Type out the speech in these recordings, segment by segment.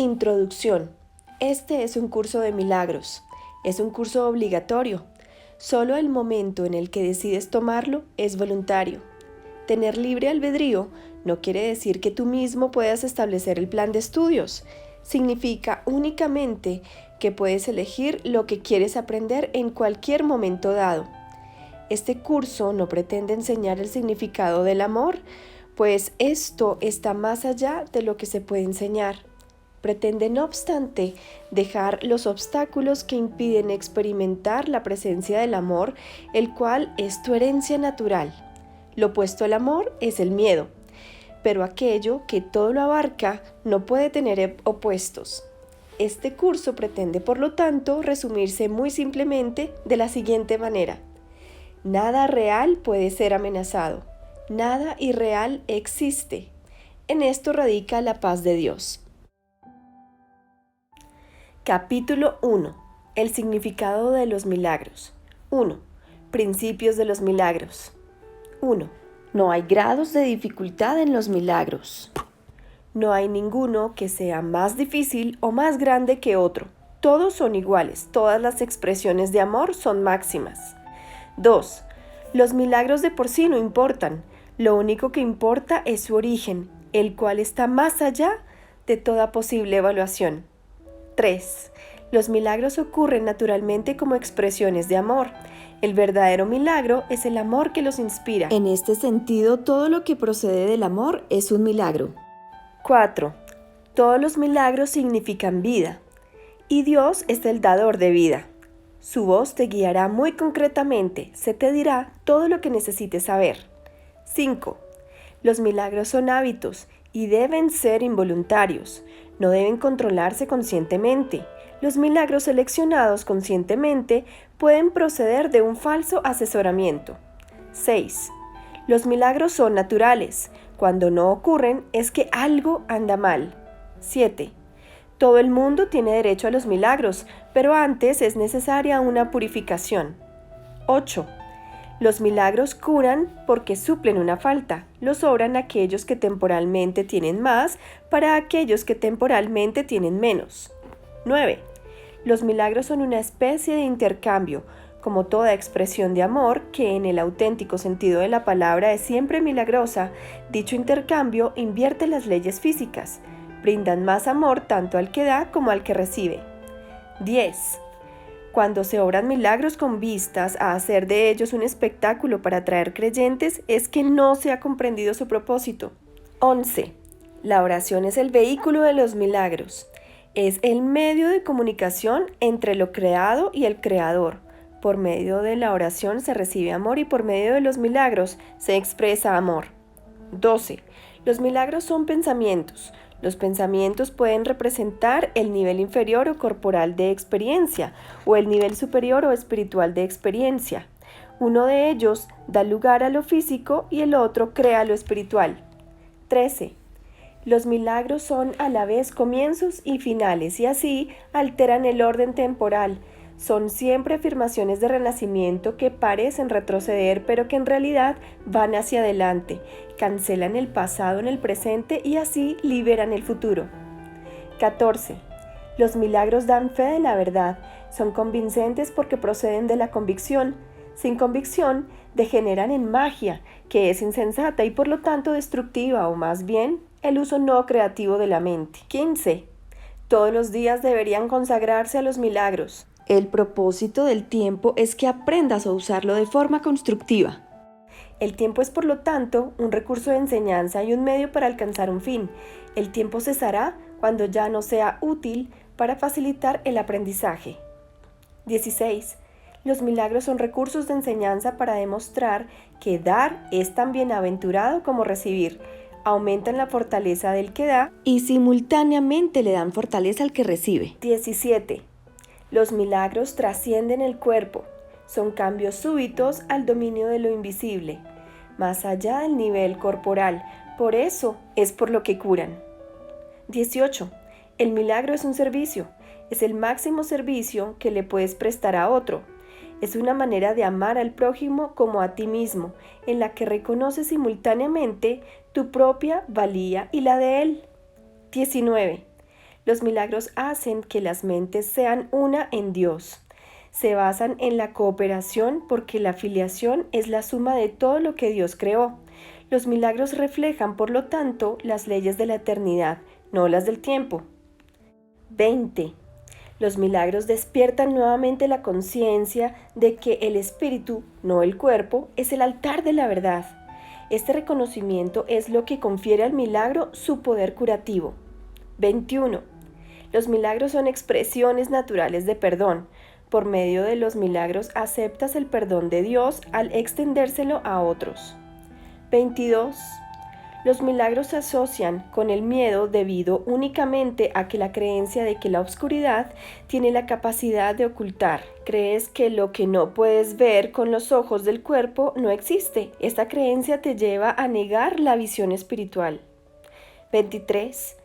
Introducción. Este es un curso de milagros. Es un curso obligatorio. Solo el momento en el que decides tomarlo es voluntario. Tener libre albedrío no quiere decir que tú mismo puedas establecer el plan de estudios. Significa únicamente que puedes elegir lo que quieres aprender en cualquier momento dado. Este curso no pretende enseñar el significado del amor, pues esto está más allá de lo que se puede enseñar. Pretende, no obstante, dejar los obstáculos que impiden experimentar la presencia del amor, el cual es tu herencia natural. Lo opuesto al amor es el miedo, pero aquello que todo lo abarca no puede tener opuestos. Este curso pretende, por lo tanto, resumirse muy simplemente de la siguiente manera. Nada real puede ser amenazado. Nada irreal existe. En esto radica la paz de Dios. Capítulo 1. El significado de los milagros. 1. Principios de los milagros. 1. No hay grados de dificultad en los milagros. No hay ninguno que sea más difícil o más grande que otro. Todos son iguales. Todas las expresiones de amor son máximas. 2. Los milagros de por sí no importan. Lo único que importa es su origen, el cual está más allá de toda posible evaluación. 3. Los milagros ocurren naturalmente como expresiones de amor. El verdadero milagro es el amor que los inspira. En este sentido, todo lo que procede del amor es un milagro. 4. Todos los milagros significan vida, y Dios es el dador de vida. Su voz te guiará muy concretamente, se te dirá todo lo que necesites saber. 5. Los milagros son hábitos y deben ser involuntarios. No deben controlarse conscientemente. Los milagros seleccionados conscientemente pueden proceder de un falso asesoramiento. 6. Los milagros son naturales. Cuando no ocurren es que algo anda mal. 7. Todo el mundo tiene derecho a los milagros, pero antes es necesaria una purificación. 8. Los milagros curan porque suplen una falta. Los obran aquellos que temporalmente tienen más para aquellos que temporalmente tienen menos. 9. Los milagros son una especie de intercambio, como toda expresión de amor, que en el auténtico sentido de la palabra es siempre milagrosa. Dicho intercambio invierte las leyes físicas. Brindan más amor tanto al que da como al que recibe. 10. Cuando se obran milagros con vistas a hacer de ellos un espectáculo para atraer creyentes, es que no se ha comprendido su propósito. 11. La oración es el vehículo de los milagros. Es el medio de comunicación entre lo creado y el creador. Por medio de la oración se recibe amor y por medio de los milagros se expresa amor. 12. Los milagros son pensamientos. Los pensamientos pueden representar el nivel inferior o corporal de experiencia o el nivel superior o espiritual de experiencia. Uno de ellos da lugar a lo físico y el otro crea lo espiritual. 13. Los milagros son a la vez comienzos y finales y así alteran el orden temporal. Son siempre afirmaciones de renacimiento que parecen retroceder, pero que en realidad van hacia adelante, cancelan el pasado en el presente y así liberan el futuro. 14. Los milagros dan fe de la verdad, son convincentes porque proceden de la convicción. Sin convicción, degeneran en magia, que es insensata y por lo tanto destructiva, o más bien, el uso no creativo de la mente. 15. Todos los días deberían consagrarse a los milagros. El propósito del tiempo es que aprendas a usarlo de forma constructiva. El tiempo es, por lo tanto, un recurso de enseñanza y un medio para alcanzar un fin. El tiempo cesará cuando ya no sea útil para facilitar el aprendizaje. 16. Los milagros son recursos de enseñanza para demostrar que dar es tan bienaventurado como recibir. Aumentan la fortaleza del que da y simultáneamente le dan fortaleza al que recibe. 17. Los milagros trascienden el cuerpo, son cambios súbitos al dominio de lo invisible, más allá del nivel corporal, por eso es por lo que curan. 18. El milagro es un servicio, es el máximo servicio que le puedes prestar a otro. Es una manera de amar al prójimo como a ti mismo, en la que reconoces simultáneamente tu propia valía y la de él. 19. Los milagros hacen que las mentes sean una en Dios. Se basan en la cooperación porque la filiación es la suma de todo lo que Dios creó. Los milagros reflejan, por lo tanto, las leyes de la eternidad, no las del tiempo. 20. Los milagros despiertan nuevamente la conciencia de que el espíritu, no el cuerpo, es el altar de la verdad. Este reconocimiento es lo que confiere al milagro su poder curativo. 21. Los milagros son expresiones naturales de perdón. Por medio de los milagros aceptas el perdón de Dios al extendérselo a otros. 22. Los milagros se asocian con el miedo debido únicamente a que la creencia de que la oscuridad tiene la capacidad de ocultar. Crees que lo que no puedes ver con los ojos del cuerpo no existe. Esta creencia te lleva a negar la visión espiritual. 23.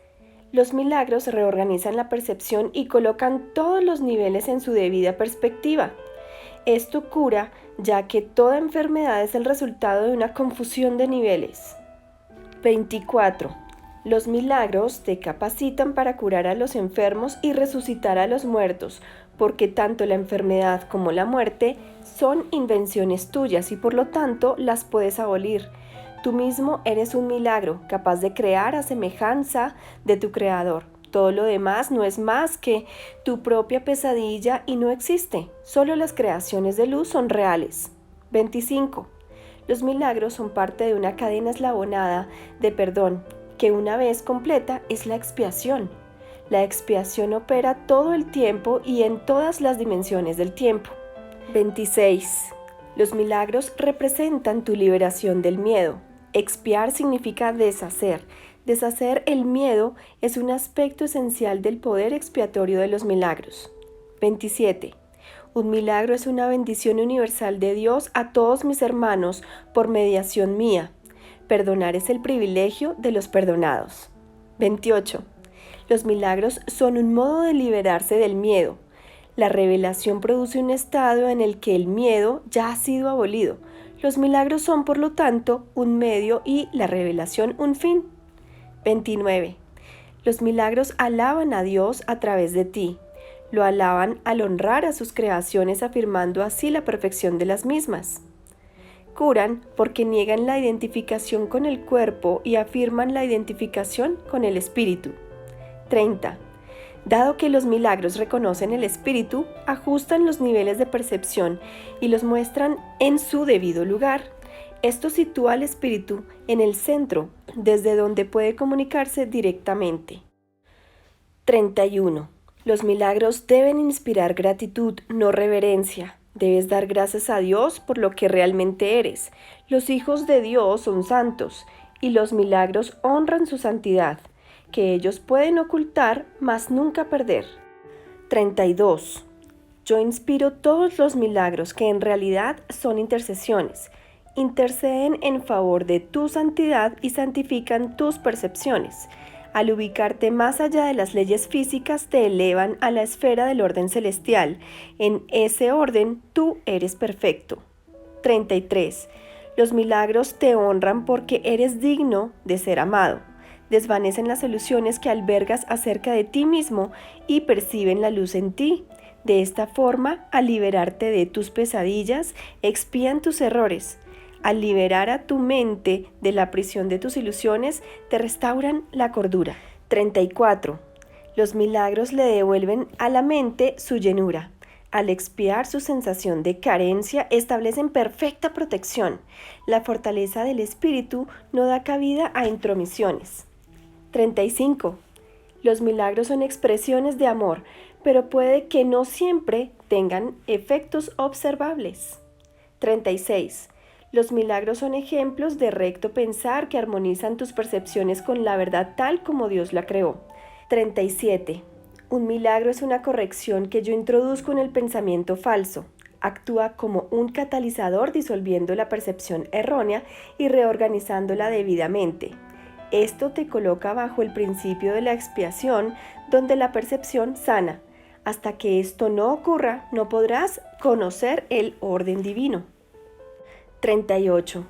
Los milagros reorganizan la percepción y colocan todos los niveles en su debida perspectiva. Esto cura, ya que toda enfermedad es el resultado de una confusión de niveles. 24. Los milagros te capacitan para curar a los enfermos y resucitar a los muertos, porque tanto la enfermedad como la muerte son invenciones tuyas y por lo tanto las puedes abolir. Tú mismo eres un milagro, capaz de crear a semejanza de tu creador. Todo lo demás no es más que tu propia pesadilla y no existe. Solo las creaciones de luz son reales. 25. Los milagros son parte de una cadena eslabonada de perdón, que una vez completa es la expiación. La expiación opera todo el tiempo y en todas las dimensiones del tiempo. 26. Los milagros representan tu liberación del miedo. Expiar significa deshacer. Deshacer el miedo es un aspecto esencial del poder expiatorio de los milagros. 27. Un milagro es una bendición universal de Dios a todos mis hermanos por mediación mía. Perdonar es el privilegio de los perdonados. 28. Los milagros son un modo de liberarse del miedo. La revelación produce un estado en el que el miedo ya ha sido abolido. Los milagros son, por lo tanto, un medio y la revelación un fin. 29. Los milagros alaban a Dios a través de ti. Lo alaban al honrar a sus creaciones, afirmando así la perfección de las mismas. Curan porque niegan la identificación con el cuerpo y afirman la identificación con el espíritu. 30. Dado que los milagros reconocen el espíritu, ajustan los niveles de percepción y los muestran en su debido lugar. Esto sitúa al espíritu en el centro, desde donde puede comunicarse directamente. 31. Los milagros deben inspirar gratitud, no reverencia. Debes dar gracias a Dios por lo que realmente eres. Los hijos de Dios son santos, y los milagros honran su santidad, que ellos pueden ocultar, mas nunca perder. 32. Yo inspiro todos los milagros que en realidad son intercesiones. Interceden en favor de tu santidad y santifican tus percepciones. Al ubicarte más allá de las leyes físicas, te elevan a la esfera del orden celestial. En ese orden, tú eres perfecto. 33. Los milagros te honran porque eres digno de ser amado. Desvanecen las ilusiones que albergas acerca de ti mismo y perciben la luz en ti. De esta forma, al liberarte de tus pesadillas, expían tus errores. Al liberar a tu mente de la prisión de tus ilusiones, te restauran la cordura. 34. Los milagros le devuelven a la mente su llenura. Al expiar su sensación de carencia, establecen perfecta protección. La fortaleza del espíritu no da cabida a intromisiones. 35. Los milagros son expresiones de amor, pero puede que no siempre tengan efectos observables. 36. Los milagros son ejemplos de recto pensar que armonizan tus percepciones con la verdad tal como Dios la creó. 37. Un milagro es una corrección que yo introduzco en el pensamiento falso. Actúa como un catalizador disolviendo la percepción errónea y reorganizándola debidamente. Esto te coloca bajo el principio de la expiación, donde la percepción sana. Hasta que esto no ocurra, no podrás conocer el orden divino. 38.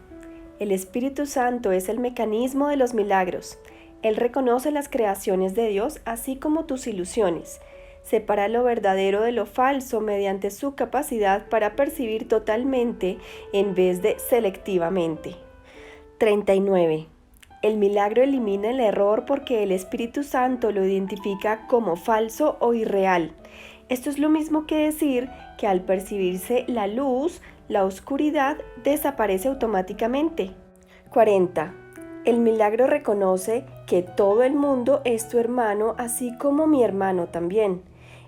El Espíritu Santo es el mecanismo de los milagros. Él reconoce las creaciones de Dios así como tus ilusiones. Separa lo verdadero de lo falso mediante su capacidad para percibir totalmente en vez de selectivamente. 39. El milagro elimina el error porque el Espíritu Santo lo identifica como falso o irreal. Esto es lo mismo que decir que al percibirse la luz, la oscuridad desaparece automáticamente. 40. El milagro reconoce que todo el mundo es tu hermano, así como mi hermano también.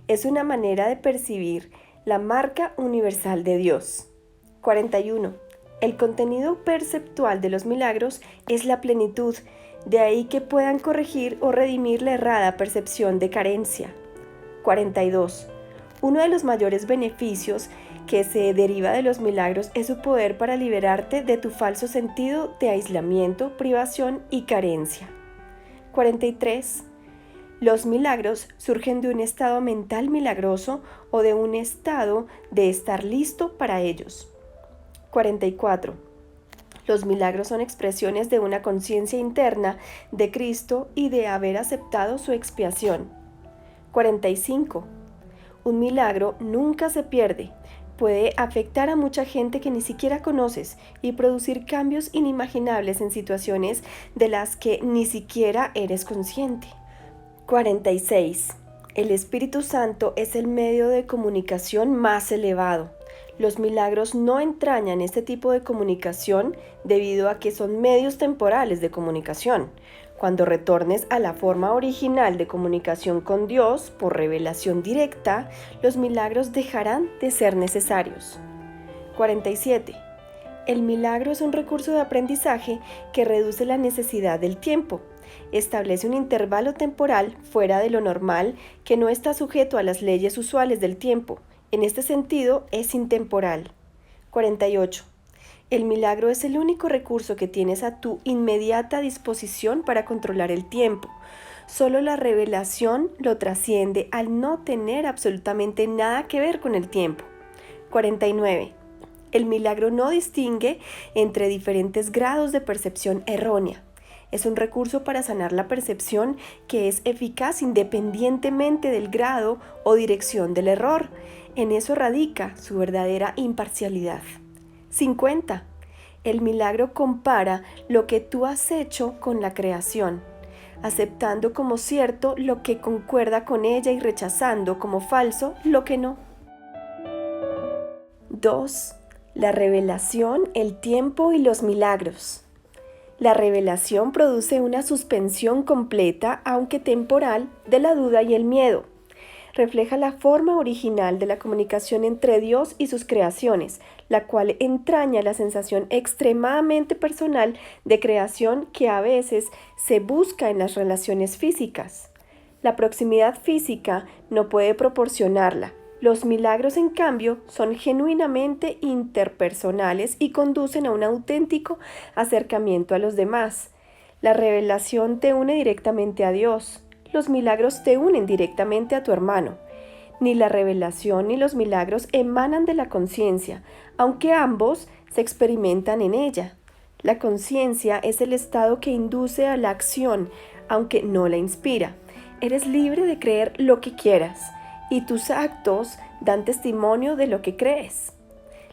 Es una manera de percibir la marca universal de Dios. 41. El contenido perceptual de los milagros es la plenitud, de ahí que puedan corregir o redimir la errada percepción de carencia. 42. Uno de los mayores beneficios que se deriva de los milagros es su poder para liberarte de tu falso sentido de aislamiento, privación y carencia. 43. Los milagros surgen de un estado mental milagroso o de un estado de estar listo para ellos. 44. Los milagros son expresiones de una conciencia interna de Cristo y de haber aceptado su expiación. 45. Un milagro nunca se pierde. Puede afectar a mucha gente que ni siquiera conoces y producir cambios inimaginables en situaciones de las que ni siquiera eres consciente. 46. El Espíritu Santo es el medio de comunicación más elevado. Los milagros no entrañan este tipo de comunicación debido a que son medios temporales de comunicación. Cuando retornes a la forma original de comunicación con Dios por revelación directa, los milagros dejarán de ser necesarios. 47. El milagro es un recurso de aprendizaje que reduce la necesidad del tiempo. Establece un intervalo temporal fuera de lo normal que no está sujeto a las leyes usuales del tiempo. En este sentido, es intemporal. 48. El milagro es el único recurso que tienes a tu inmediata disposición para controlar el tiempo. Solo la revelación lo trasciende al no tener absolutamente nada que ver con el tiempo. 49. El milagro no distingue entre diferentes grados de percepción errónea. Es un recurso para sanar la percepción que es eficaz independientemente del grado o dirección del error. En eso radica su verdadera imparcialidad. 50. El milagro compara lo que tú has hecho con la creación, aceptando como cierto lo que concuerda con ella y rechazando como falso lo que no. 2. La revelación, el tiempo y los milagros. La revelación produce una suspensión completa, aunque temporal, de la duda y el miedo. Refleja la forma original de la comunicación entre Dios y sus creaciones, la cual entraña la sensación extremadamente personal de creación que a veces se busca en las relaciones físicas. La proximidad física no puede proporcionarla. Los milagros, en cambio, son genuinamente interpersonales y conducen a un auténtico acercamiento a los demás. La revelación te une directamente a Dios. Los milagros te unen directamente a tu hermano. Ni la revelación ni los milagros emanan de la conciencia, aunque ambos se experimentan en ella. La conciencia es el estado que induce a la acción, aunque no la inspira. Eres libre de creer lo que quieras, y tus actos dan testimonio de lo que crees.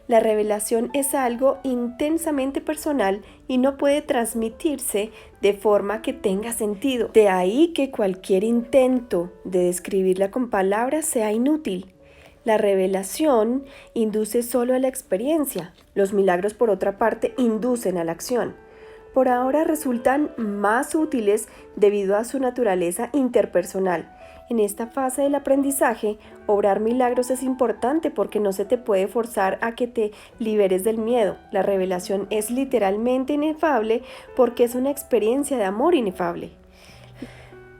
La revelación es algo intensamente personal y no puede transmitirse de forma que tenga sentido. De ahí que cualquier intento de describirla con palabras sea inútil. La revelación induce solo a la experiencia. Los milagros, por otra parte, inducen a la acción. Por ahora resultan más útiles debido a su naturaleza interpersonal. En esta fase del aprendizaje, obrar milagros es importante porque no se te puede forzar a que te liberes del miedo. La revelación es literalmente inefable porque es una experiencia de amor inefable.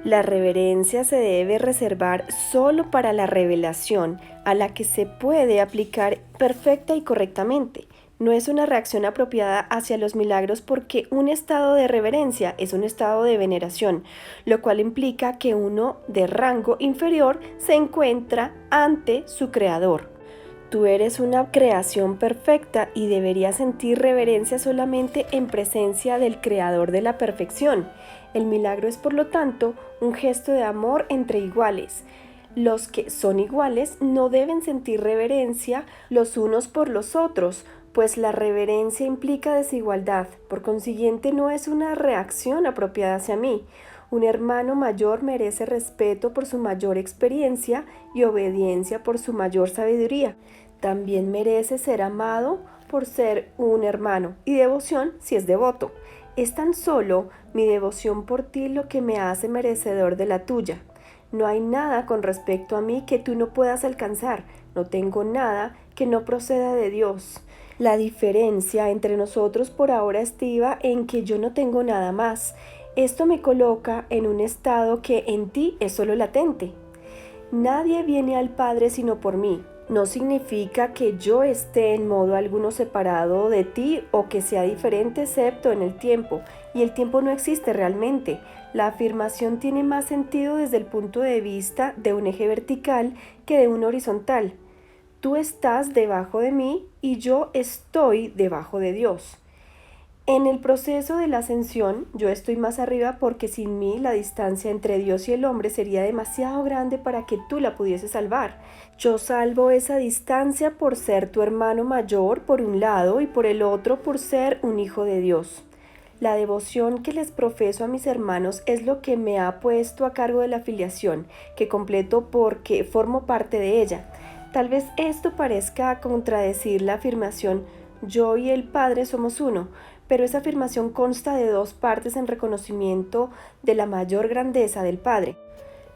La reverencia se debe reservar solo para la revelación, a la que se puede aplicar perfecta y correctamente. No es una reacción apropiada hacia los milagros porque un estado de reverencia es un estado de veneración, lo cual implica que uno de rango inferior se encuentra ante su creador. Tú eres una creación perfecta y deberías sentir reverencia solamente en presencia del Creador de la perfección. El milagro es, por lo tanto, un gesto de amor entre iguales. Los que son iguales no deben sentir reverencia los unos por los otros, pues la reverencia implica desigualdad. Por consiguiente, no es una reacción apropiada hacia mí. Un hermano mayor merece respeto por su mayor experiencia y obediencia por su mayor sabiduría. También merece ser amado por ser un hermano y devoción si es devoto. Es tan solo mi devoción por ti lo que me hace merecedor de la tuya. No hay nada con respecto a mí que tú no puedas alcanzar. No tengo nada que no proceda de Dios. La diferencia entre nosotros por ahora estriba en que yo no tengo nada más. Esto me coloca en un estado que en ti es solo latente. Nadie viene al Padre sino por mí. No significa que yo esté en modo alguno separado de ti o que sea diferente excepto en el tiempo, y el tiempo no existe realmente. La afirmación tiene más sentido desde el punto de vista de un eje vertical que de un horizontal. Tú estás debajo de mí y yo estoy debajo de Dios. En el proceso de la ascensión, yo estoy más arriba porque sin mí la distancia entre Dios y el hombre sería demasiado grande para que tú la pudieses salvar. Yo salvo esa distancia por ser tu hermano mayor por un lado y por el otro por ser un hijo de Dios. La devoción que les profeso a mis hermanos es lo que me ha puesto a cargo de la filiación, que completo porque formo parte de ella. Tal vez esto parezca contradecir la afirmación yo y el Padre somos uno, pero esa afirmación consta de dos partes en reconocimiento de la mayor grandeza del Padre.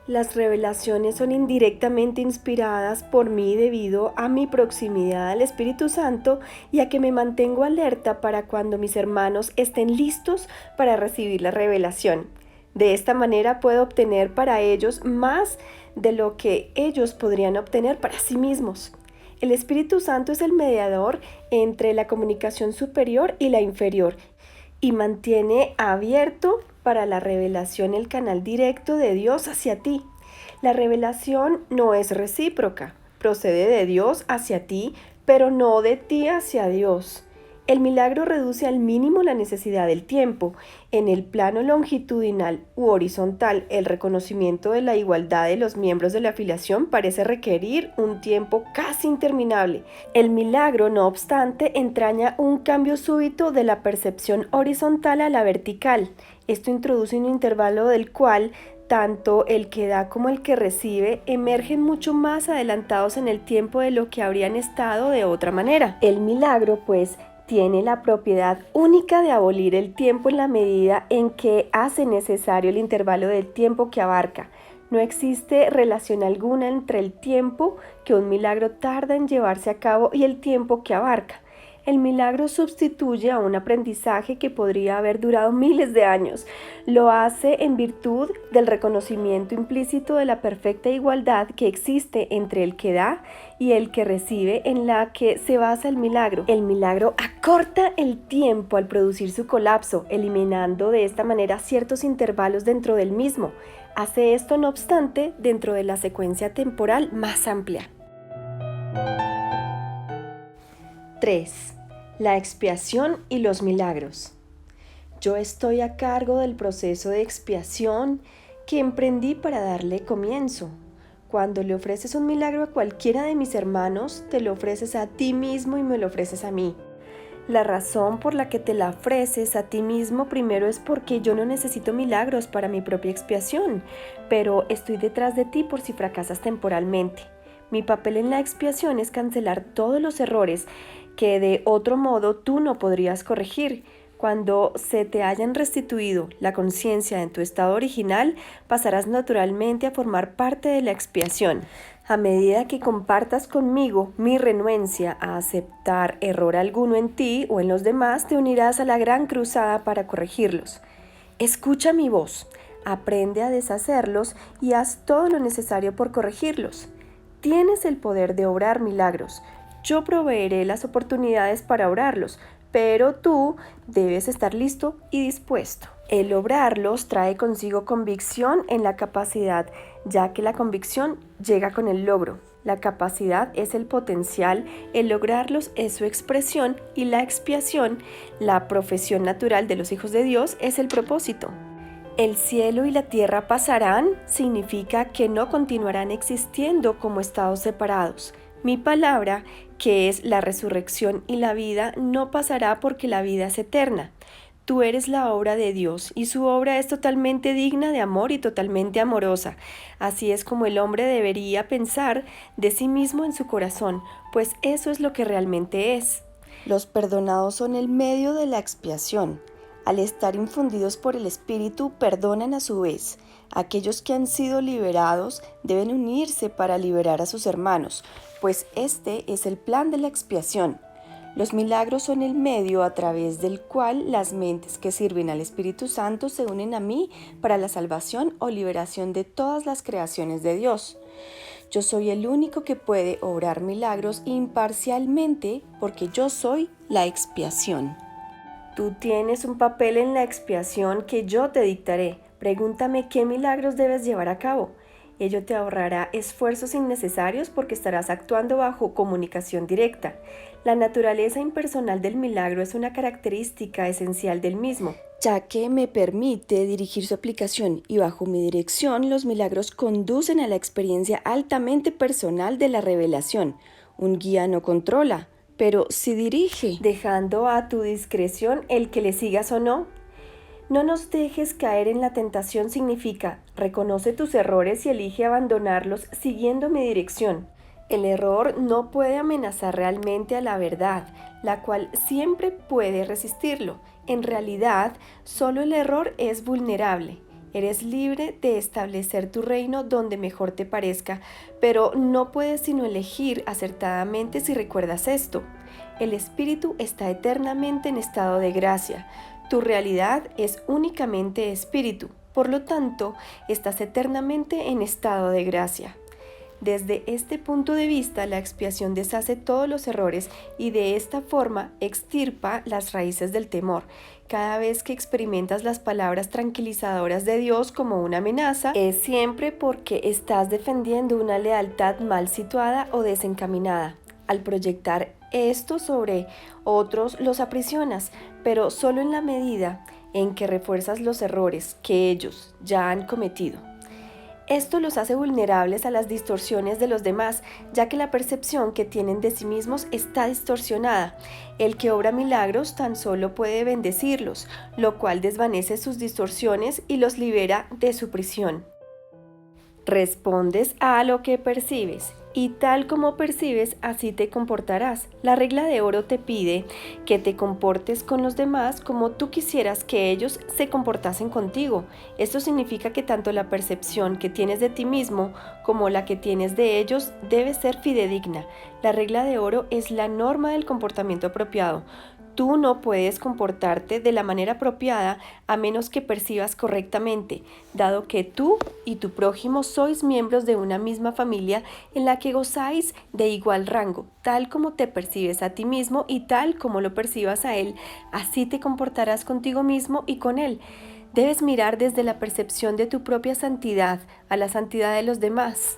Las revelaciones son indirectamente inspiradas por mí debido a mi proximidad al Espíritu Santo y a que me mantengo alerta para cuando mis hermanos estén listos para recibir la revelación. De esta manera puedo obtener para ellos más de lo que ellos podrían obtener para sí mismos. El Espíritu Santo es el mediador entre la comunicación superior y la inferior y mantiene abierto para la revelación el canal directo de Dios hacia ti. La revelación no es recíproca, procede de Dios hacia ti, pero no de ti hacia Dios. El milagro reduce al mínimo la necesidad del tiempo. En el plano longitudinal u horizontal, el reconocimiento de la igualdad de los miembros de la afiliación parece requerir un tiempo casi interminable. El milagro, no obstante, entraña un cambio súbito de la percepción horizontal a la vertical. Esto introduce un intervalo del cual tanto el que da como el que recibe emergen mucho más adelantados en el tiempo de lo que habrían estado de otra manera. El milagro, pues, tiene la propiedad única de abolir el tiempo en la medida en que hace necesario el intervalo del tiempo que abarca. No existe relación alguna entre el tiempo que un milagro tarda en llevarse a cabo y el tiempo que abarca. El milagro sustituye a un aprendizaje que podría haber durado miles de años. Lo hace en virtud del reconocimiento implícito de la perfecta igualdad que existe entre el que da y el que recibe, en la que se basa el milagro. El milagro acorta el tiempo al producir su colapso, eliminando de esta manera ciertos intervalos dentro del mismo. Hace esto, no obstante, dentro de la secuencia temporal más amplia. 3. La expiación y los milagros. Yo estoy a cargo del proceso de expiación que emprendí para darle comienzo. Cuando le ofreces un milagro a cualquiera de mis hermanos, te lo ofreces a ti mismo y me lo ofreces a mí. La razón por la que te la ofreces a ti mismo primero es porque yo no necesito milagros para mi propia expiación, pero estoy detrás de ti por si fracasas temporalmente. Mi papel en la expiación es cancelar todos los errores que de otro modo tú no podrías corregir. Cuando se te hayan restituido la conciencia en tu estado original, pasarás naturalmente a formar parte de la expiación. A medida que compartas conmigo mi renuencia a aceptar error alguno en ti o en los demás, te unirás a la gran cruzada para corregirlos. Escucha mi voz, aprende a deshacerlos y haz todo lo necesario por corregirlos. Tienes el poder de obrar milagros. Yo proveeré las oportunidades para obrarlos, pero tú debes estar listo y dispuesto. El obrarlos trae consigo convicción en la capacidad, ya que la convicción llega con el logro. La capacidad es el potencial, el lograrlos es su expresión y la expiación, la profesión natural de los hijos de Dios, es el propósito. El cielo y la tierra pasarán significa que no continuarán existiendo como estados separados. Mi palabra, que es la resurrección y la vida, no pasará porque la vida es eterna. Tú eres la obra de Dios y su obra es totalmente digna de amor y totalmente amorosa. Así es como el hombre debería pensar de sí mismo en su corazón, pues eso es lo que realmente es. Los perdonados son el medio de la expiación. Al estar infundidos por el Espíritu, perdonan a su vez. Aquellos que han sido liberados deben unirse para liberar a sus hermanos, pues este es el plan de la expiación. Los milagros son el medio a través del cual las mentes que sirven al Espíritu Santo se unen a mí para la salvación o liberación de todas las creaciones de Dios. Yo soy el único que puede obrar milagros imparcialmente porque yo soy la expiación. Tú tienes un papel en la expiación que yo te dictaré. Pregúntame qué milagros debes llevar a cabo. Ello te ahorrará esfuerzos innecesarios porque estarás actuando bajo comunicación directa. La naturaleza impersonal del milagro es una característica esencial del mismo, ya que me permite dirigir su aplicación y bajo mi dirección los milagros conducen a la experiencia altamente personal de la revelación. Un guía no controla, pero sí dirige, dejando a tu discreción el que le sigas o no. No nos dejes caer en la tentación significa, reconoce tus errores y elige abandonarlos siguiendo mi dirección. El error no puede amenazar realmente a la verdad, la cual siempre puede resistirlo. En realidad, solo el error es vulnerable. Eres libre de establecer tu reino donde mejor te parezca, pero no puedes sino elegir acertadamente si recuerdas esto. El espíritu está eternamente en estado de gracia. Tu realidad es únicamente espíritu, por lo tanto, estás eternamente en estado de gracia. Desde este punto de vista, la expiación deshace todos los errores y de esta forma extirpa las raíces del temor. Cada vez que experimentas las palabras tranquilizadoras de Dios como una amenaza, es siempre porque estás defendiendo una lealtad mal situada o desencaminada. Al proyectar esto sobre otros, los aprisionas, pero solo en la medida en que refuerzas los errores que ellos ya han cometido. Esto los hace vulnerables a las distorsiones de los demás, ya que la percepción que tienen de sí mismos está distorsionada. El que obra milagros tan solo puede bendecirlos, lo cual desvanece sus distorsiones y los libera de su prisión. Respondes a lo que percibes, y tal como percibes, así te comportarás. La regla de oro te pide que te comportes con los demás como tú quisieras que ellos se comportasen contigo. Esto significa que tanto la percepción que tienes de ti mismo como la que tienes de ellos debe ser fidedigna. La regla de oro es la norma del comportamiento apropiado. Tú no puedes comportarte de la manera apropiada a menos que percibas correctamente, dado que tú y tu prójimo sois miembros de una misma familia en la que gozáis de igual rango. Tal como te percibes a ti mismo y tal como lo percibas a él, así te comportarás contigo mismo y con él. Debes mirar desde la percepción de tu propia santidad a la santidad de los demás.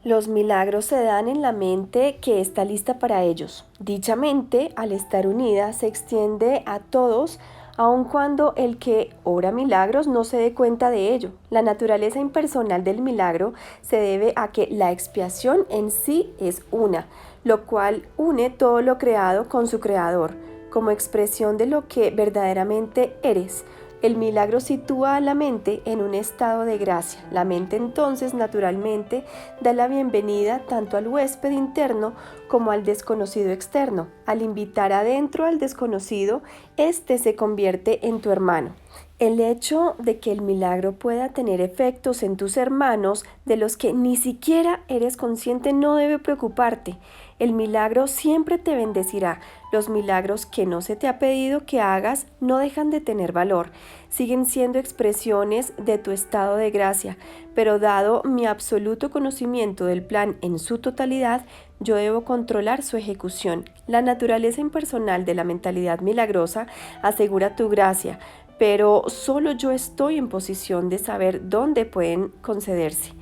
Los milagros se dan en la mente que está lista para ellos. Dicha mente, al estar unida, se extiende a todos, aun cuando el que obra milagros no se dé cuenta de ello. La naturaleza impersonal del milagro se debe a que la expiación en sí es una, lo cual une todo lo creado con su creador, como expresión de lo que verdaderamente eres. El milagro sitúa a la mente en un estado de gracia. La mente entonces, naturalmente, da la bienvenida tanto al huésped interno como al desconocido externo. Al invitar adentro al desconocido, éste se convierte en tu hermano. El hecho de que el milagro pueda tener efectos en tus hermanos de los que ni siquiera eres consciente no debe preocuparte. El milagro siempre te bendecirá. Los milagros que no se te ha pedido que hagas no dejan de tener valor. Siguen siendo expresiones de tu estado de gracia, pero dado mi absoluto conocimiento del plan en su totalidad, yo debo controlar su ejecución. La naturaleza impersonal de la mentalidad milagrosa asegura tu gracia, pero solo yo estoy en posición de saber dónde pueden concederse.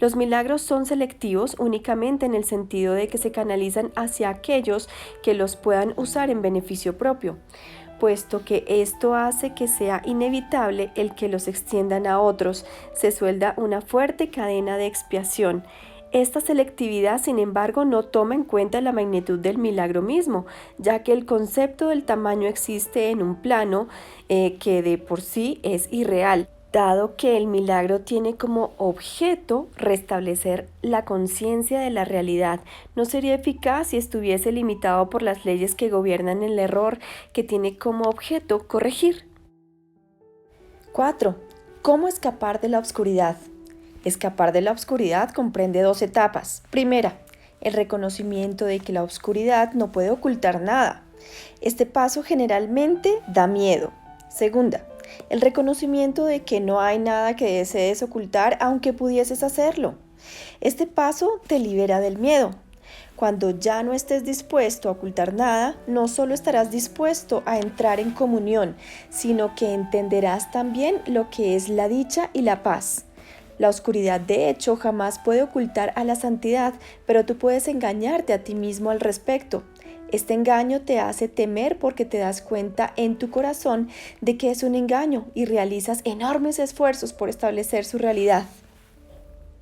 Los milagros son selectivos únicamente en el sentido de que se canalizan hacia aquellos que los puedan usar en beneficio propio, puesto que esto hace que sea inevitable el que los extiendan a otros, se suelda una fuerte cadena de expiación. Esta selectividad, sin embargo, no toma en cuenta la magnitud del milagro mismo, ya que el concepto del tamaño existe en un plano que de por sí es irreal, dado que el milagro tiene como objeto restablecer la conciencia de la realidad. No sería eficaz si estuviese limitado por las leyes que gobiernan el error que tiene como objeto corregir. 4. ¿Cómo escapar de la oscuridad? Escapar de la oscuridad comprende 2 etapas. Primera, el reconocimiento de que la oscuridad no puede ocultar nada. Este paso generalmente da miedo. Segunda, el reconocimiento de que no hay nada que desees ocultar aunque pudieses hacerlo. Este paso te libera del miedo. Cuando ya no estés dispuesto a ocultar nada, no solo estarás dispuesto a entrar en comunión, sino que entenderás también lo que es la dicha y la paz. La oscuridad, de hecho, jamás puede ocultar a la santidad, pero tú puedes engañarte a ti mismo al respecto. Este engaño te hace temer porque te das cuenta en tu corazón de que es un engaño y realizas enormes esfuerzos por establecer su realidad.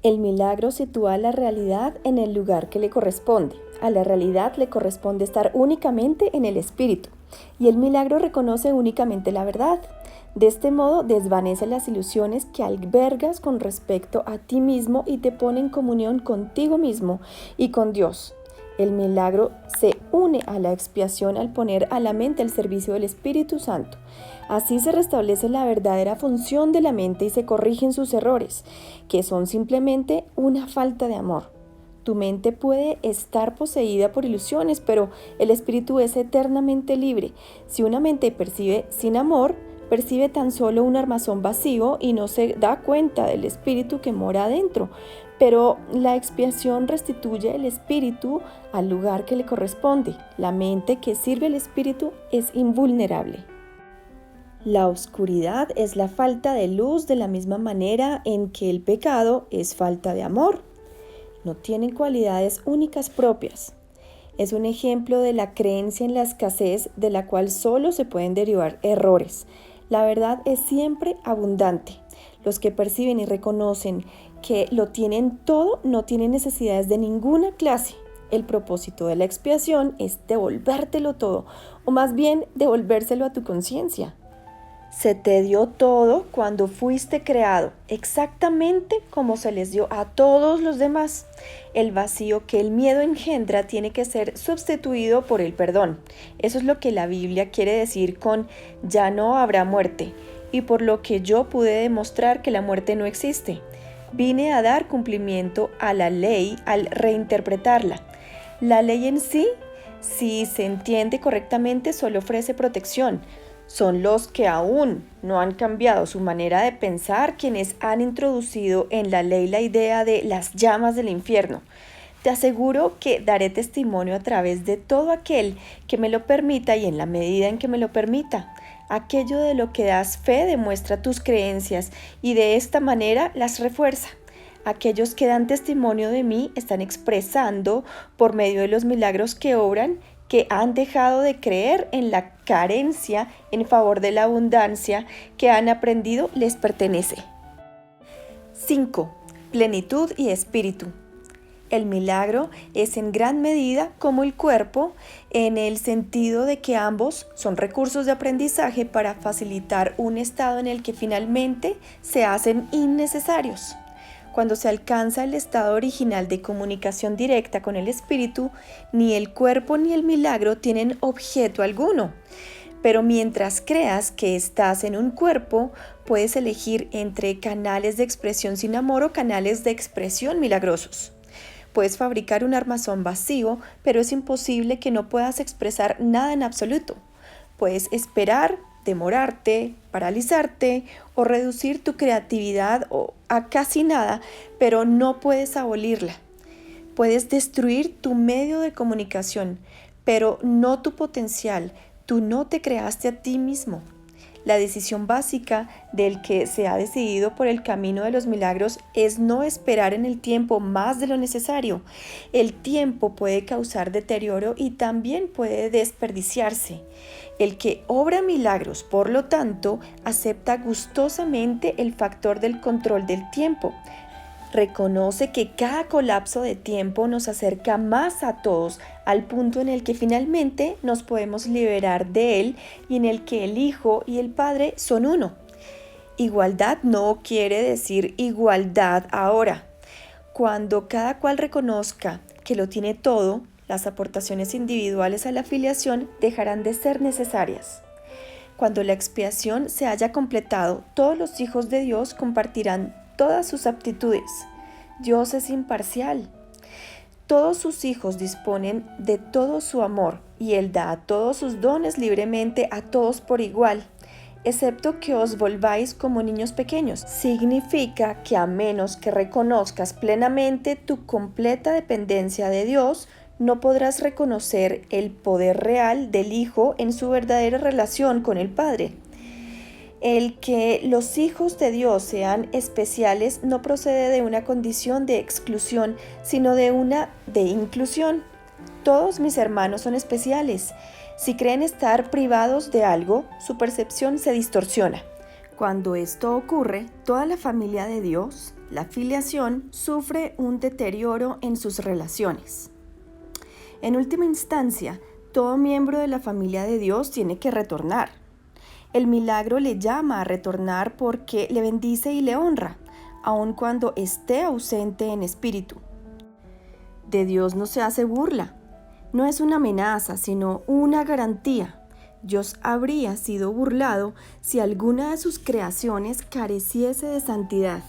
El milagro sitúa la realidad en el lugar que le corresponde. A la realidad le corresponde estar únicamente en el espíritu, y el milagro reconoce únicamente la verdad. De este modo desvanece las ilusiones que albergas con respecto a ti mismo y te pone en comunión contigo mismo y con Dios. El milagro se une a la expiación al poner a la mente el servicio del Espíritu Santo. Así se restablece la verdadera función de la mente y se corrigen sus errores, que son simplemente una falta de amor. Tu mente puede estar poseída por ilusiones, pero el espíritu es eternamente libre. Si una mente percibe sin amor, percibe tan solo un armazón vacío y no se da cuenta del espíritu que mora adentro. Pero la expiación restituye el espíritu al lugar que le corresponde. La mente que sirve al espíritu es invulnerable. La oscuridad es la falta de luz de la misma manera en que el pecado es falta de amor. No tienen cualidades únicas propias. Es un ejemplo de la creencia en la escasez de la cual solo se pueden derivar errores. La verdad es siempre abundante. Los que perciben y reconocen que lo tienen todo no tienen necesidades de ninguna clase. El propósito de la expiación es devolvértelo todo, o más bien devolvérselo a tu conciencia. Se te dio todo cuando fuiste creado, exactamente como se les dio a todos los demás. El vacío que el miedo engendra tiene que ser sustituido por el perdón. Eso es lo que la Biblia quiere decir con ya no habrá muerte, y por lo que yo pude demostrar que la muerte no existe. Vine a dar cumplimiento a la ley al reinterpretarla. La ley en sí, si se entiende correctamente, solo ofrece protección. Son los que aún no han cambiado su manera de pensar quienes han introducido en la ley la idea de las llamas del infierno. Te aseguro que daré testimonio a través de todo aquel que me lo permita y en la medida en que me lo permita. Aquello de lo que das fe demuestra tus creencias y de esta manera las refuerza. Aquellos que dan testimonio de mí están expresando por medio de los milagros que obran que han dejado de creer en la carencia en favor de la abundancia que han aprendido les pertenece. 5. Plenitud y espíritu. El milagro es en gran medida como el cuerpo, en el sentido de que ambos son recursos de aprendizaje para facilitar un estado en el que finalmente se hacen innecesarios. Cuando se alcanza el estado original de comunicación directa con el espíritu, ni el cuerpo ni el milagro tienen objeto alguno. Pero mientras creas que estás en un cuerpo, puedes elegir entre canales de expresión sin amor o canales de expresión milagrosos. Puedes fabricar un armazón vacío, pero es imposible que no puedas expresar nada en absoluto. Puedes esperar, demorarte, paralizarte o reducir tu creatividad a casi nada, pero no puedes abolirla. Puedes destruir tu medio de comunicación, pero no tu potencial. Tú no te creaste a ti mismo. La decisión básica del que se ha decidido por el camino de los milagros es no esperar en el tiempo más de lo necesario. El tiempo puede causar deterioro y también puede desperdiciarse. El que obra milagros, por lo tanto, acepta gustosamente el factor del control del tiempo. Reconoce que cada colapso de tiempo nos acerca más a todos al punto en el que finalmente nos podemos liberar de él y en el que el Hijo y el Padre son uno. Igualdad no quiere decir igualdad ahora. Cuando cada cual reconozca que lo tiene todo, las aportaciones individuales a la filiación dejarán de ser necesarias. Cuando la expiación se haya completado, todos los hijos de Dios compartirán todas sus aptitudes. Dios es imparcial. Todos sus hijos disponen de todo su amor y Él da todos sus dones libremente a todos por igual, excepto que os volváis como niños pequeños. Significa que a menos que reconozcas plenamente tu completa dependencia de Dios, no podrás reconocer el poder real del Hijo en su verdadera relación con el Padre. El que los hijos de Dios sean especiales no procede de una condición de exclusión, sino de una de inclusión. Todos mis hermanos son especiales. Si creen estar privados de algo, su percepción se distorsiona. Cuando esto ocurre, toda la familia de Dios, la filiación, sufre un deterioro en sus relaciones. En última instancia, todo miembro de la familia de Dios tiene que retornar. El milagro le llama a retornar porque le bendice y le honra, aun cuando esté ausente en espíritu. De Dios no se hace burla. No es una amenaza, sino una garantía. Dios habría sido burlado si alguna de sus creaciones careciese de santidad.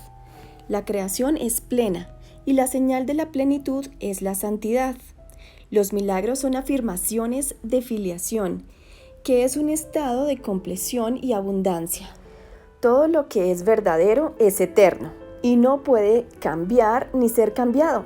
La creación es plena y la señal de la plenitud es la santidad. Los milagros son afirmaciones de filiación, que es un estado de compleción y abundancia. Todo lo que es verdadero es eterno y no puede cambiar ni ser cambiado.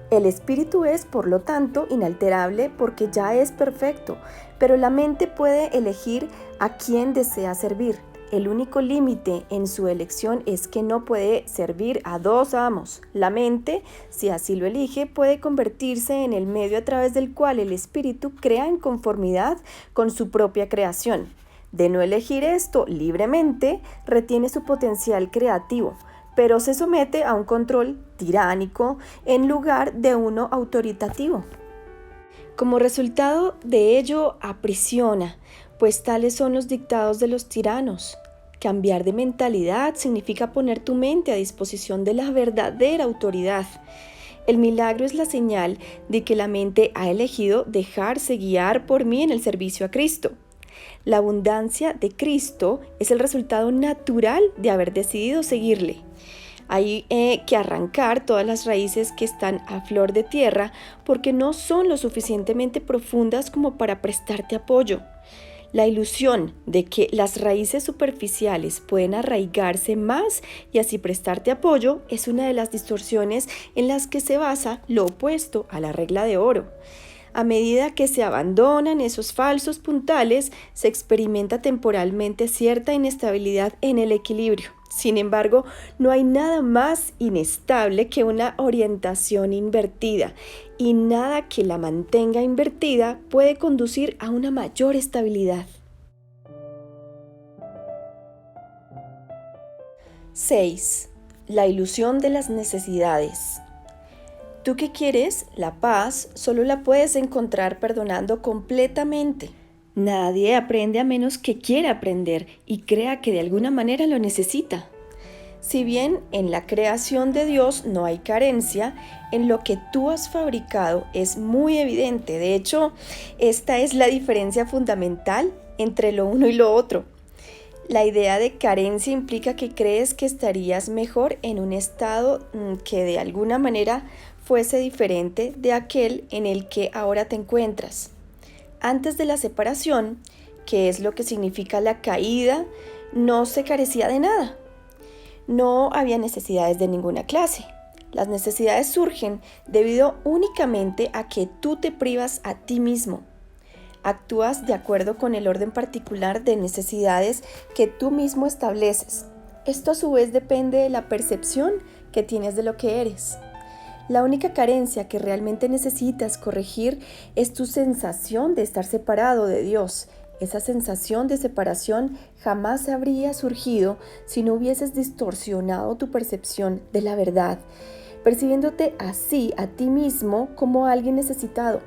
El espíritu es, por lo tanto, inalterable porque ya es perfecto, pero la mente puede elegir a quién desea servir. El único límite en su elección es que no puede servir a dos amos. La mente, si así lo elige, puede convertirse en el medio a través del cual el espíritu crea en conformidad con su propia creación. De no elegir esto libremente, retiene su potencial creativo, pero se somete a un control tiránico en lugar de uno autoritativo. Como resultado de ello, aprisiona, pues tales son los dictados de los tiranos. Cambiar de mentalidad significa poner tu mente a disposición de la verdadera autoridad. El milagro es la señal de que la mente ha elegido dejarse guiar por mí en el servicio a Cristo. La abundancia de Cristo es el resultado natural de haber decidido seguirle. Hay que arrancar todas las raíces que están a flor de tierra porque no son lo suficientemente profundas como para prestarte apoyo. La ilusión de que las raíces superficiales pueden arraigarse más y así prestarte apoyo es una de las distorsiones en las que se basa lo opuesto a la regla de oro. A medida que se abandonan esos falsos puntales, se experimenta temporalmente cierta inestabilidad en el equilibrio. Sin embargo, no hay nada más inestable que una orientación invertida, y nada que la mantenga invertida puede conducir a una mayor estabilidad. 6. La ilusión de las necesidades. ¿Tú qué quieres? La paz solo la puedes encontrar perdonando completamente. Nadie aprende a menos que quiera aprender y crea que de alguna manera lo necesita. Si bien en la creación de Dios no hay carencia, en lo que tú has fabricado es muy evidente. De hecho, esta es la diferencia fundamental entre lo uno y lo otro. La idea de carencia implica que crees que estarías mejor en un estado que de alguna manera fuese diferente de aquel en el que ahora te encuentras. Antes de la separación, que es lo que significa la caída, no se carecía de nada. No había necesidades de ninguna clase. Las necesidades surgen debido únicamente a que tú te privas a ti mismo. Actúas de acuerdo con el orden particular de necesidades que tú mismo estableces. Esto a su vez depende de la percepción que tienes de lo que eres. La única carencia que realmente necesitas corregir es tu sensación de estar separado de Dios. Esa sensación de separación jamás habría surgido si no hubieses distorsionado tu percepción de la verdad, percibiéndote así a ti mismo como alguien necesitado.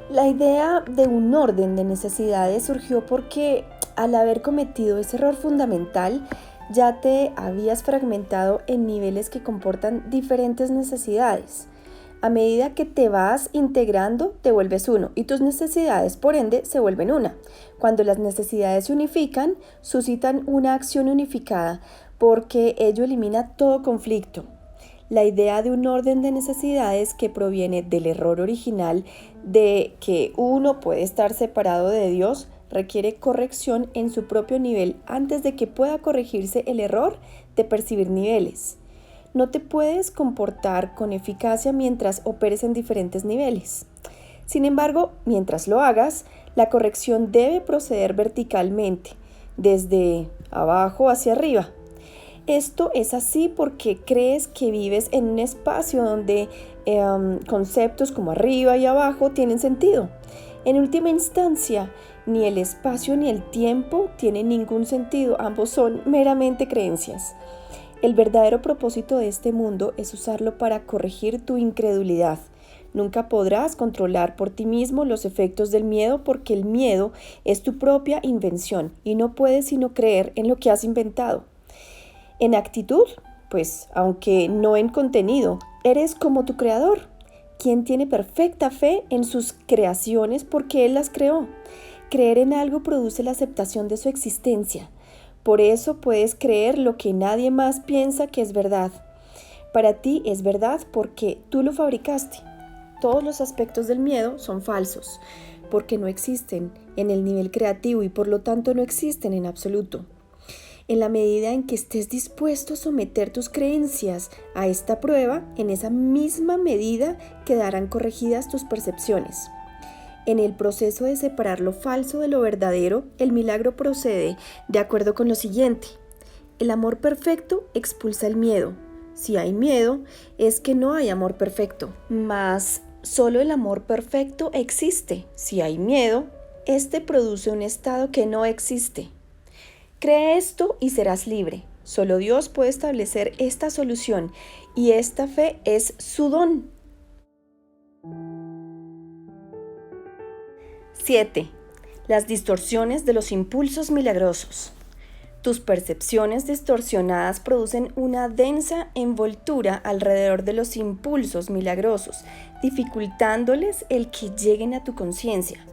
La idea de un orden de necesidades surgió porque al haber cometido ese error fundamental, ya te habías fragmentado en niveles que comportan diferentes necesidades. A medida que te vas integrando, te vuelves uno y tus necesidades, por ende, se vuelven una. Cuando las necesidades se unifican, suscitan una acción unificada porque ello elimina todo conflicto. La idea de un orden de necesidades que proviene del error original de que uno puede estar separado de Dios requiere corrección en su propio nivel antes de que pueda corregirse el error de percibir niveles. No te puedes comportar con eficacia mientras operes en diferentes niveles. Sin embargo, mientras lo hagas, la corrección debe proceder verticalmente, desde abajo hacia arriba. Esto es así porque crees que vives en un espacio donde conceptos como arriba y abajo tienen sentido. En última instancia, ni el espacio ni el tiempo tienen ningún sentido, ambos son meramente creencias. El verdadero propósito de este mundo es usarlo para corregir tu incredulidad. Nunca podrás controlar por ti mismo los efectos del miedo porque el miedo es tu propia invención y no puedes sino creer en lo que has inventado. En actitud, pues, aunque no en contenido, eres como tu creador, quien tiene perfecta fe en sus creaciones porque él las creó. Creer en algo produce la aceptación de su existencia. Por eso puedes creer lo que nadie más piensa que es verdad. Para ti es verdad porque tú lo fabricaste. Todos los aspectos del miedo son falsos, porque no existen en el nivel creativo y por lo tanto no existen en absoluto. En la medida en que estés dispuesto a someter tus creencias a esta prueba, en esa misma medida quedarán corregidas tus percepciones. En el proceso de separar lo falso de lo verdadero, el milagro procede de acuerdo con lo siguiente. El amor perfecto expulsa el miedo. Si hay miedo, es que no hay amor perfecto. Mas solo el amor perfecto existe. Si hay miedo, este produce un estado que no existe. Cree esto y serás libre. Solo Dios puede establecer esta solución y esta fe es su don. 7. Las distorsiones de los impulsos milagrosos. Tus percepciones distorsionadas producen una densa envoltura alrededor de los impulsos milagrosos, dificultándoles el que lleguen a tu conciencia.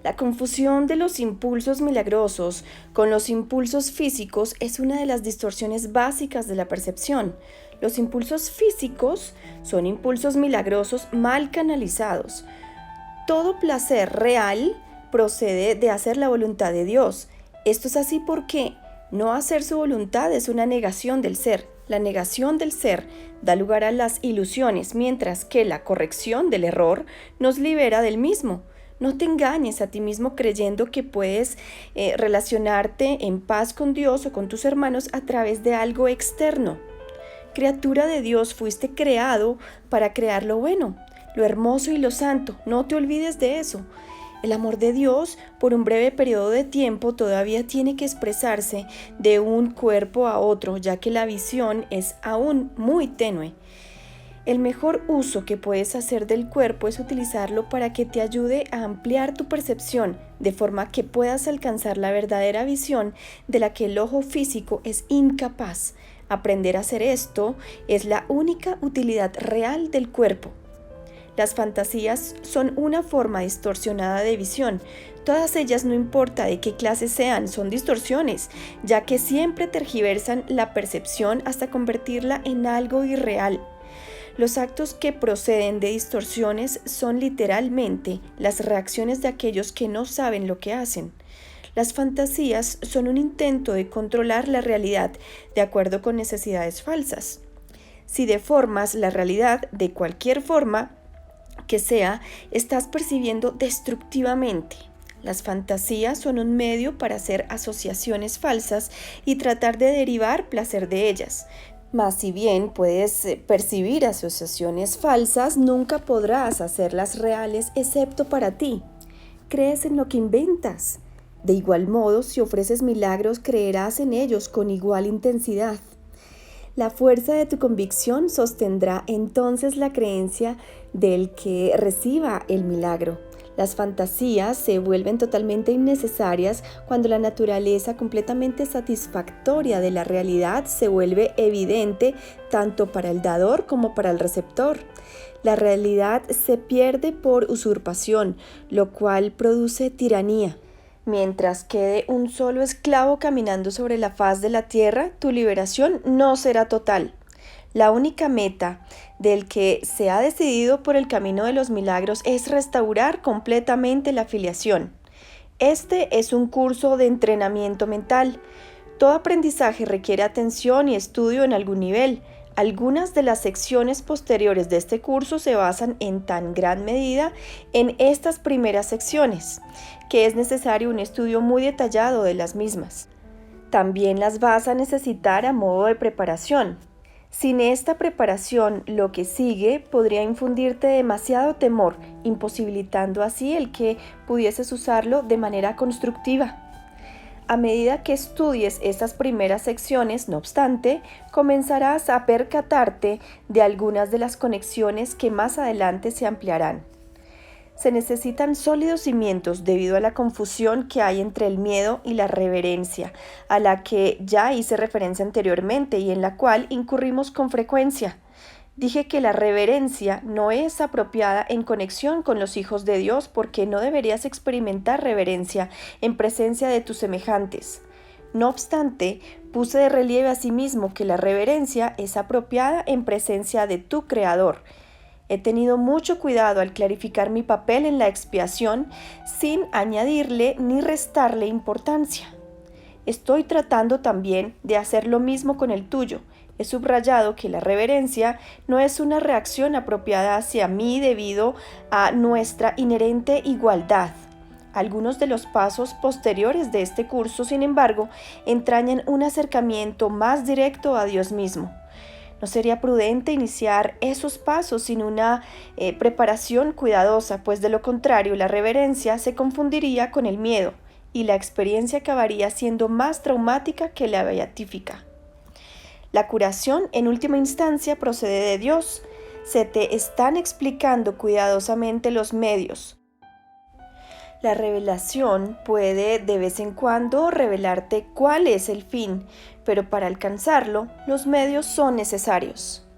La confusión de los impulsos milagrosos con los impulsos físicos es una de las distorsiones básicas de la percepción. Los impulsos físicos son impulsos milagrosos mal canalizados. Todo placer real procede de hacer la voluntad de Dios. Esto es así porque no hacer su voluntad es una negación del ser. La negación del ser da lugar a las ilusiones, mientras que la corrección del error nos libera del mismo. No te engañes a ti mismo creyendo que puedes relacionarte en paz con Dios o con tus hermanos a través de algo externo. Criatura de Dios, fuiste creado para crear lo bueno, lo hermoso y lo santo. No te olvides de eso. El amor de Dios, por un breve periodo de tiempo, todavía tiene que expresarse de un cuerpo a otro, ya que la visión es aún muy tenue. El mejor uso que puedes hacer del cuerpo es utilizarlo para que te ayude a ampliar tu percepción, de forma que puedas alcanzar la verdadera visión de la que el ojo físico es incapaz. Aprender a hacer esto es la única utilidad real del cuerpo. Las fantasías son una forma distorsionada de visión. Todas ellas, no importa de qué clase sean, son distorsiones, ya que siempre tergiversan la percepción hasta convertirla en algo irreal. Los actos que proceden de distorsiones son literalmente las reacciones de aquellos que no saben lo que hacen. Las fantasías son un intento de controlar la realidad de acuerdo con necesidades falsas. Si deformas la realidad de cualquier forma, que sea, estás percibiendo destructivamente. Las fantasías son un medio para hacer asociaciones falsas y tratar de derivar placer de ellas. Mas si bien puedes percibir asociaciones falsas, nunca podrás hacerlas reales excepto para ti. Crees en lo que inventas. De igual modo, si ofreces milagros, creerás en ellos con igual intensidad. La fuerza de tu convicción sostendrá entonces la creencia del que reciba el milagro. Las fantasías se vuelven totalmente innecesarias cuando la naturaleza completamente satisfactoria de la realidad se vuelve evidente tanto para el dador como para el receptor. La realidad se pierde por usurpación, lo cual produce tiranía. Mientras quede un solo esclavo caminando sobre la faz de la tierra, tu liberación no será total. La única meta del que se ha decidido por el camino de los milagros es restaurar completamente la filiación. Este es un curso de entrenamiento mental. Todo aprendizaje requiere atención y estudio en algún nivel. Algunas de las secciones posteriores de este curso se basan en tan gran medida en estas primeras secciones, que es necesario un estudio muy detallado de las mismas. También las vas a necesitar a modo de preparación. Sin esta preparación, lo que sigue podría infundirte demasiado temor, imposibilitando así el que pudieses usarlo de manera constructiva. A medida que estudies estas primeras secciones, no obstante, comenzarás a percatarte de algunas de las conexiones que más adelante se ampliarán. Se necesitan sólidos cimientos debido a la confusión que hay entre el miedo y la reverencia, a la que ya hice referencia anteriormente y en la cual incurrimos con frecuencia. Dije que la reverencia no es apropiada en conexión con los hijos de Dios porque no deberías experimentar reverencia en presencia de tus semejantes. No obstante, puse de relieve asimismo que la reverencia es apropiada en presencia de tu Creador. He tenido mucho cuidado al clarificar mi papel en la expiación sin añadirle ni restarle importancia. Estoy tratando también de hacer lo mismo con el tuyo. He subrayado que la reverencia no es una reacción apropiada hacia mí debido a nuestra inherente igualdad. Algunos de los pasos posteriores de este curso, sin embargo, entrañan un acercamiento más directo a Dios mismo. No sería prudente iniciar esos pasos sin una preparación cuidadosa, pues de lo contrario la reverencia se confundiría con el miedo y la experiencia acabaría siendo más traumática que la beatífica. La curación, en última instancia, procede de Dios. Se te están explicando cuidadosamente los medios. La revelación puede de vez en cuando revelarte cuál es el fin, pero para alcanzarlo, los medios son necesarios.